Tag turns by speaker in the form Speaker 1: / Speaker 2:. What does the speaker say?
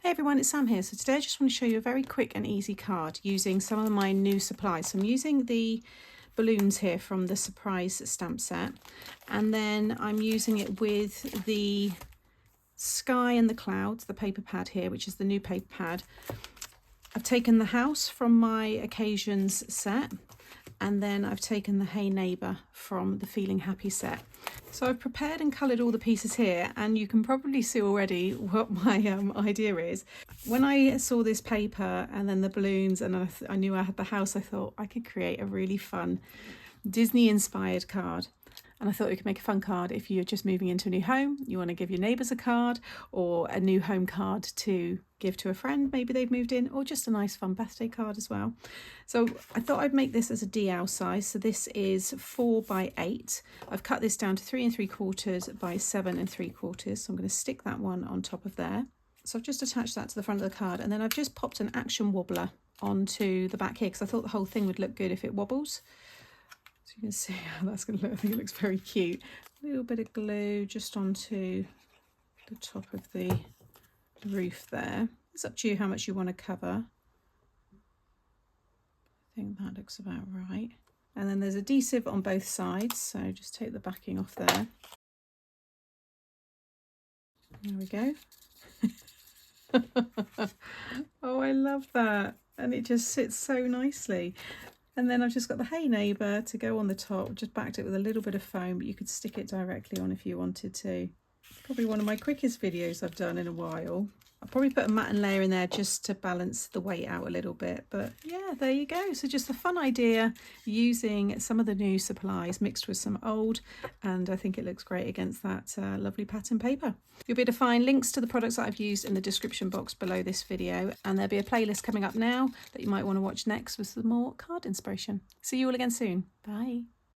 Speaker 1: Hey everyone, it's Sam here. So today I just want to show you a very quick and easy card using some of my new supplies. So I'm using the balloons here from the surprise stamp set, and then I'm using it with the sky and the clouds, the paper pad here, which is the new paper pad. I've taken the house from my occasions set, and then I've taken the Hey Neighbour from the Feeling Happy set. So I've prepared and coloured all the pieces here, and you can probably see already what my idea is. When I saw this paper and then the balloons and I knew I had the house, I thought I could create a really fun Disney inspired card. And I thought we could make a fun card if you're just moving into a new home, you want to give your neighbours a card, or a new home card to give to a friend, maybe they've moved in, or just a nice fun birthday card as well. So I thought I'd make this as a DL size. So this is 4 by 8. I've cut this down to 3 3/4 by 7 3/4. So I'm going to stick that one on top of there. So I've just attached that to the front of the card, and then I've just popped an action wobbler onto the back here because I thought the whole thing would look good if it wobbles. So you can see how that's going to look. I think it looks very cute. A little bit of glue just onto the top of the roof there. It's up to you how much you want to cover. I think that looks about right. And then there's adhesive on both sides, so just take the backing off there. There we go. Oh, I love that. And it just sits so nicely. And then I've just got the Hey Neighbour to go on the top, just backed it with a little bit of foam, but you could stick it directly on if you wanted to. Probably one of my quickest videos I've done in a while. I'll probably put a matte layer in there just to balance the weight out a little bit, but yeah, there you go. So just a fun idea using some of the new supplies mixed with some old, and I think it looks great against that lovely pattern paper. You'll be able to find links to the products that I've used in the description box below this video, and there'll be a playlist coming up now that you might want to watch next with some more card inspiration. See you all again soon. Bye.